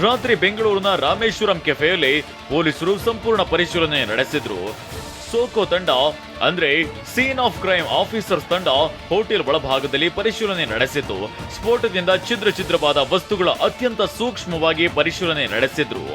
ರಾತ್ರಿ ಬೆಂಗಳೂರಿನ ರಾಮೇಶ್ವರಂ ಕೆಫೆಯಲ್ಲಿ ಪೊಲೀಸರು ಸಂಪೂರ್ಣ ಪರಿಶೀಲನೆ ನಡೆಸಿದ್ರು. ಸೋಕೋ ತಂಡ ಅಂದ್ರೆ ಸೀನ್ ಆಫ್ ಕ್ರೈಮ್ ಆಫೀಸರ್ಸ್ ತಂಡ ಹೋಟೆಲ್ ಒಳಭಾಗದಲ್ಲಿ ಪರಿಶೀಲನೆ ನಡೆಸಿದ್ದು, ಸ್ಫೋಟದಿಂದ ಛಿದ್ರವಾದ ವಸ್ತುಗಳ ಅತ್ಯಂತ ಸೂಕ್ಷ್ಮವಾಗಿ ಪರಿಶೀಲನೆ ನಡೆಸಿದ್ರು.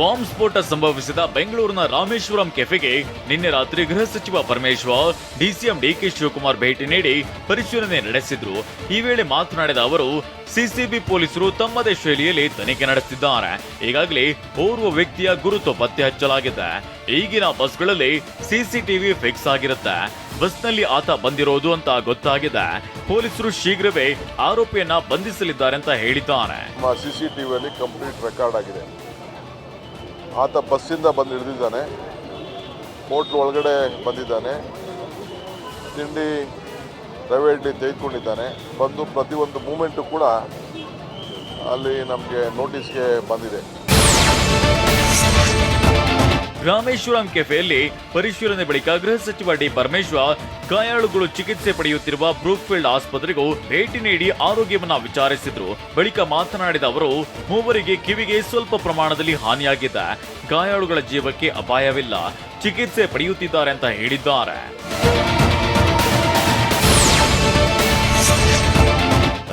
ಬಾಂಬ್ ಸ್ಫೋಟ ಸಂಭವಿಸಿದ ಬೆಂಗಳೂರಿನ ರಾಮೇಶ್ವರಂ ಕೆಫೆಗೆ ನಿನ್ನೆ ರಾತ್ರಿ ಗೃಹ ಸಚಿವ ಪರಮೇಶ್ವರ್, ಡಿಸಿಎಂ ಡಿಕೆ ಶಿವಕುಮಾರ್ ಭೇಟಿ ನೀಡಿ ಪರಿಶೀಲನೆ ನಡೆಸಿದ್ರು. ಈ ವೇಳೆ ಮಾತನಾಡಿದ ಅವರು, ಸಿಸಿಬಿ ಪೊಲೀಸರು ತಮ್ಮದೇ ಶೈಲಿಯಲ್ಲಿ ತನಿಖೆ ನಡೆಸುತ್ತಿದ್ದಾರೆ. ಈಗಾಗಲೇ ಓರ್ವ ವ್ಯಕ್ತಿಯ ಗುರುತು ಪತ್ತೆ ಹಚ್ಚಲಾಗಿದೆ. ಈಗಿನ ಬಸ್ಗಳಲ್ಲಿ ಸಿಸಿಟಿವಿ ಫಿಕ್ಸ್ ಆಗಿರುತ್ತೆ. ಬಸ್ನಲ್ಲಿ ಆತ ಬಂದಿರೋದು ಅಂತ ಗೊತ್ತಾಗಿದೆ. ಪೊಲೀಸರು ಶೀಘ್ರವೇ ಆರೋಪಿಯನ್ನ ಬಂಧಿಸಲಿದ್ದಾರೆ ಅಂತ ಹೇಳಿದ್ದಾರೆ. ಸಿಸಿಟಿವಿಯಲ್ಲಿ ಕಂಪ್ಲೀಟ್ ರೆಕಾರ್ಡ್ ಆಗಿದೆ. ಆತ ಬಸ್ಸಿಂದ ಬಂದು ಇಳಿದಿದ್ದಾನೆ, ಹೋಟ್ಲ್ ಒಳಗಡೆ ಬಂದಿದ್ದಾನೆ, ತಿಂಡಿ ರವೆ ಇಡ್ಲಿ ತೆಗೆದುಕೊಂಡಿದ್ದಾನೆ. ಬಂದು ಪ್ರತಿಯೊಂದು ಮೂಮೆಂಟು ಕೂಡ ಅಲ್ಲಿ ನಮಗೆ ನೋಟಿಸ್ಗೆ ಬಂದಿದೆ. ರಾಮೇಶ್ವರಂ ಕೆಫೆಯಲ್ಲಿ ಪರಿಶೀಲನೆ ಬಳಿಕ ಗೃಹ ಸಚಿವ ಡಿ ಪರಮೇಶ್ವರ್ ಗಾಯಾಳುಗಳು ಚಿಕಿತ್ಸೆ ಪಡೆಯುತ್ತಿರುವ ಬ್ರೂಕ್ಫೀಲ್ಡ್ ಆಸ್ಪತ್ರೆಗೂ ಭೇಟಿ ನೀಡಿ ಆರೋಗ್ಯವನ್ನ ವಿಚಾರಿಸಿದ್ರು. ಬಳಿಕ ಮಾತನಾಡಿದ ಅವರು, ಮೂವರಿಗೆ ಕಿವಿಗೆ ಸ್ವಲ್ಪ ಪ್ರಮಾಣದಲ್ಲಿ ಹಾನಿಯಾಗಿದೆ. ಗಾಯಾಳುಗಳ ಜೀವಕ್ಕೆ ಅಪಾಯವಿಲ್ಲ, ಚಿಕಿತ್ಸೆ ಪಡೆಯುತ್ತಿದ್ದಾರೆ ಅಂತ ಹೇಳಿದ್ದಾರೆ.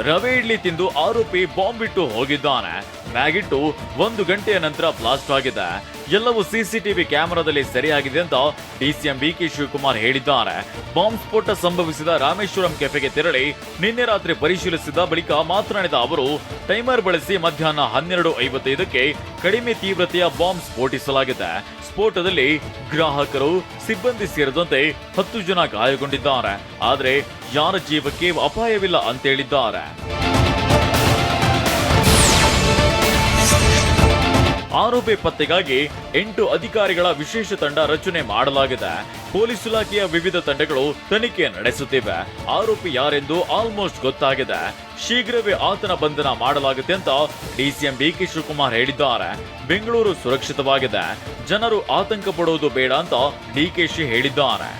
ರವೆ ಇಡ್ಲಿ ತಿಂದು ಆರೋಪಿ ಬಾಂಬ್ ಇಟ್ಟು ಹೋಗಿದ್ದಾನೆ. ಮ್ಯಾಗಿಟ್ಟು 1 ಗಂಟೆಯ ನಂತರ ಬ್ಲಾಸ್ಟ್ ಆಗಿದೆ. ಎಲ್ಲವೂ ಸಿಸಿಟಿವಿ ಕ್ಯಾಮೆರಾದಲ್ಲಿ ಸೆರೆಯಾಗಿದೆ ಅಂತ ಡಿಸಿಎಂ ಡಿಕೆ ಶಿವಕುಮಾರ್ ಹೇಳಿದ್ದಾರೆ. ಬಾಂಬ್ ಸ್ಫೋಟ ಸಂಭವಿಸಿದ ರಾಮೇಶ್ವರಂ ಕೆಫೆಗೆ ತೆರಳಿ ನಿನ್ನೆ ರಾತ್ರಿ ಪರಿಶೀಲಿಸಿದ ಬಳಿಕ ಮಾತನಾಡಿದ ಅವರು, ಟೈಮರ್ ಬಳಸಿ ಮಧ್ಯಾಹ್ನ 12:55ಕ್ಕೆ ಕಡಿಮೆ ತೀವ್ರತೆಯ ಬಾಂಬ್ ಸ್ಫೋಟಿಸಲಾಗಿದೆ. ಸ್ಫೋಟದಲ್ಲಿ ಗ್ರಾಹಕರು, ಸಿಬ್ಬಂದಿ ಸೇರಿದಂತೆ 10 ಜನ ಗಾಯಗೊಂಡಿದ್ದಾರೆ. ಆದರೆ ಯಾರ ಜೀವಕ್ಕೆ ಅಪಾಯವಿಲ್ಲ ಅಂತೇಳಿದ್ದಾರೆ. ಆರೋಪಿ ಪತ್ತೆಗಾಗಿ 8 ಅಧಿಕಾರಿಗಳ ವಿಶೇಷ ತಂಡ ರಚನೆ ಮಾಡಲಾಗಿದೆ. ಪೊಲೀಸ್ ಇಲಾಖೆಯ ವಿವಿಧ ತಂಡಗಳು ತನಿಖೆ ನಡೆಸುತ್ತಿವೆ. ಆರೋಪಿ ಯಾರೆಂದು ಆಲ್ಮೋಸ್ಟ್ ಗೊತ್ತಾಗಿದೆ. ಶೀಘ್ರವೇ ಆತನ ಬಂಧನ ಮಾಡಲಾಗುತ್ತೆ ಅಂತ ಡಿಸಿಎಂ ಡಿಕೆ ಶಿವಕುಮಾರ್ ಹೇಳಿದ್ದಾರೆ. ಬೆಂಗಳೂರು ಸುರಕ್ಷಿತವಾಗಿದೆ, ಜನರು ಆತಂಕ ಪಡುವುದು ಬೇಡ ಅಂತ ಡಿಕೆಶಿ ಹೇಳಿದ್ದಾರೆ.